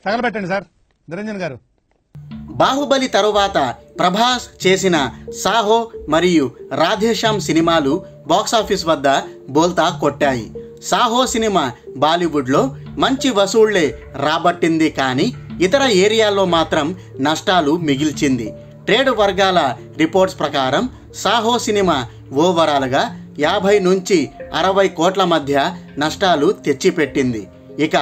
తగలబెట్టండి sir Niranjan గారు. బాహుబలి తరువాత ప్రభాస్ చేసిన సాహో మరియు రాధేశ్యామ్ సినిమాలు బాక్సాఫీస్ వద్ద బోల్తా కొట్టాయి. సాహో సినిమా బాలీవుడ్లో మంచి వసూళ్లే రాబట్టింది, కానీ ఇతర ఏరియాల్లో మాత్రం నష్టాలు మిగిల్చింది. ట్రేడ్ వర్గాల రిపోర్ట్స్ ప్రకారం సాహో సినిమా ఓవరాల్గా 50 నుంచి 60 కోట్ల మధ్య నష్టాలు తెచ్చిపెట్టింది. ఇక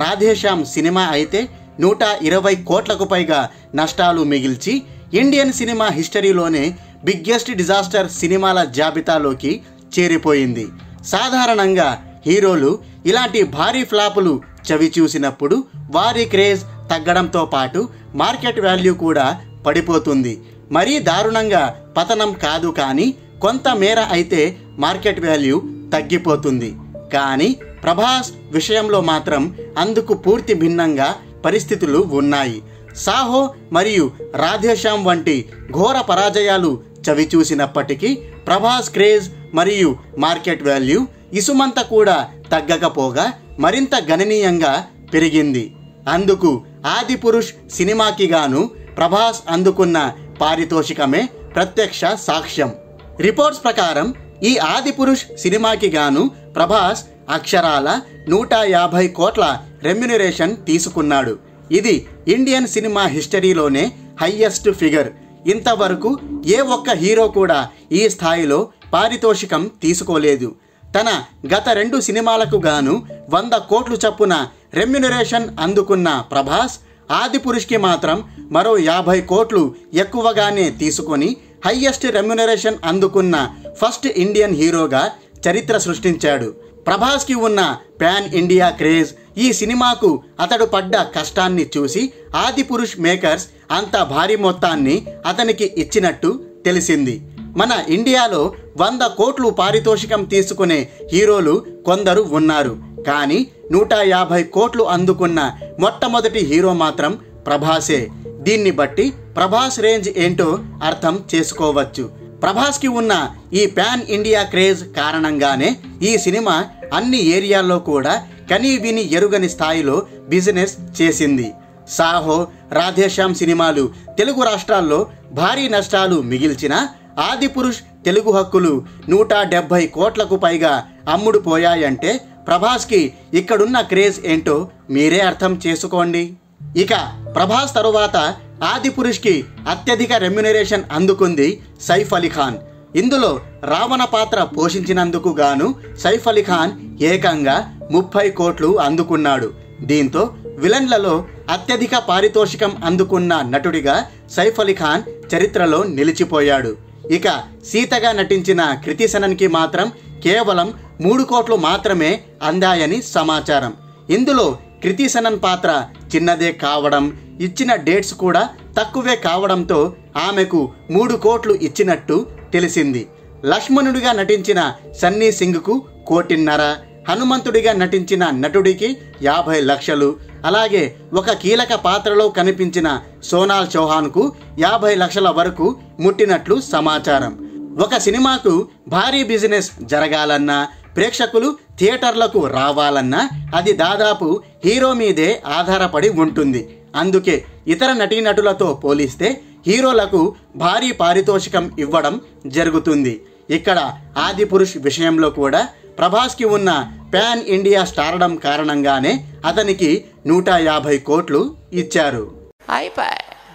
రాధేశ్యామ్ సినిమా అయితే 120 కోట్లకు పైగా నష్టాలు మిగిల్చి ఇండియన్ సినిమా హిస్టరీలోనే బిగ్గెస్ట్ డిజాస్టర్ సినిమాల జాబితాలోకి చేరిపోయింది. సాధారణంగా హీరోలు ఇలాంటి భారీ ఫ్లాపులు చవి చూసినప్పుడు వారి క్రేజ్ తగ్గడంతో పాటు మార్కెట్ వాల్యూ కూడా పడిపోతుంది. మరీ దారుణంగా పతనం కాదు, కానీ కొంత మేర అయితే మార్కెట్ వాల్యూ తగ్గిపోతుంది. కానీ ప్రభాస్ విషయంలో మాత్రం అందుకు పూర్తి భిన్నంగా పరిస్థితులు ఉన్నాయి. సాహో మరియు రాధేశ్యామ్ వంటి ఘోర పరాజయాలు చవి చూసినప్పటికీ ప్రభాస్ క్రేజ్ మరియు మార్కెట్ వాల్యూ ఇసుమంత కూడా తగ్గకపోగా మరింత గణనీయంగా పెరిగింది. అందుకు ఆదిపురుష్ సినిమాకి గాను ప్రభాస్ అందుకున్న పారితోషికమే ప్రత్యక్ష సాక్ష్యం. రిపోర్ట్స్ ప్రకారం ఈ ఆదిపురుష్ సినిమాకి గాను ప్రభాస్ అక్షరాల 150 కోట్ల రెమ్యునరేషన్ తీసుకున్నాడు. ఇది ఇండియన్ సినిమా హిస్టరీలోనే హైయెస్ట్ ఫిగర్. ఇంతవరకు ఏ ఒక్క హీరో కూడా ఈ స్థాయిలో పారితోషికం తీసుకోలేదు. తన గత 2 సినిమాలకు గాను 100 కోట్లు చొప్పున రెమ్యునరేషన్ అందుకున్న ప్రభాస్ ఆదిపురుష్కి మాత్రం మరో 50 కోట్లు ఎక్కువగానే తీసుకొని హైయెస్ట్ రెమ్యునరేషన్ అందుకున్న ఫస్ట్ ఇండియన్ హీరోగా చరిత్ర సృష్టించాడు. ప్రభాస్కి ఉన్న పాన్ ఇండియా క్రేజ్, ఈ సినిమాకు అతడు పడ్డ కష్టాన్ని చూసి ఆదిపురుష్ మేకర్స్ అంత భారీ మొత్తాన్ని అతనికి ఇచ్చినట్టు తెలిసింది. మన ఇండియాలో 100 కోట్లు పారితోషికం తీసుకునే హీరోలు కొందరు ఉన్నారు, కానీ 150 కోట్లు అందుకున్న మొట్టమొదటి హీరో మాత్రం ప్రభాసే. దీన్ని బట్టి ప్రభాస్ రేంజ్ ఏంటో అర్థం చేసుకోవచ్చు. ప్రభాస్కి ఉన్న ఈ పాన్ ఇండియా క్రేజ్ కారణంగానే ఈ సినిమా అన్ని ఏరియాల్లో కూడా కనీ విని ఎరుగని స్థాయిలో బిజినెస్ చేసింది. సాహో, రాధేశ్యామ్ సినిమాలు తెలుగు రాష్ట్రాల్లో భారీ నష్టాలు మిగిల్చిన ఆదిపురుష్ తెలుగు హక్కులు 170 కోట్లకు పైగా అమ్ముడుపోయాయంటే ప్రభాస్కి ఇక్కడున్న క్రేజ్ ఏంటో మీరే అర్థం చేసుకోండి. ఇక ప్రభాస్ తరువాత ఆదిపురుష్కి అత్యధిక రెమ్యునరేషన్ అందుకుంది సైఫ్ అలీ ఖాన్. ఇందులో రావణ పాత్ర పోషించినందుకు గాను సైఫ్ అలీ ఖాన్ ఏకంగా 30 కోట్లు అందుకున్నాడు. దీంతో విలన్లలో అత్యధిక పారితోషికం అందుకున్న నటుడిగా సైఫ్ అలీ ఖాన్ చరిత్రలో నిలిచిపోయాడు. ఇక సీతగా నటించిన కృతి సనన్కి మాత్రం కేవలం 3 కోట్లు మాత్రమే అందాయని సమాచారం. ఇందులో కృతి సనన్ పాత్ర చిన్నదే కావడం, ఇచ్చిన డేట్స్ కూడా తక్కువే కావడంతో ఆమెకు 3 కోట్లు ఇచ్చినట్టు తెలిసింది. లక్ష్మణుడిగా నటించిన సన్నీ సింగ్కు 1.5 కోట్లు, హనుమంతుడిగా నటించిన నటుడికి 50 లక్షలు, అలాగే ఒక కీలక పాత్రలో కనిపించిన సోనాల్ చౌహాన్కు 50 లక్షల వరకు ముట్టినట్లు సమాచారం. ఒక సినిమాకు భారీ బిజినెస్ జరగాలన్నా, ప్రేక్షకులు థియేటర్లకు రావాలన్నా అది దాదాపు హీరో మీదే ఆధారపడి ఉంటుంది. అందుకే ఇతర నటీనటులతో పోలిస్తే హీరోలకు భారీ పారితోషికం ఇవ్వడం జరుగుతుంది. ఇక్కడ ఆదిపురుష్ విషయంలో కూడా ప్రభాస్కి ఉన్న పాన్ ఇండియా స్టార్డమ్ కారణంగానే అతనికి 150 కోట్లు ఇచ్చారు.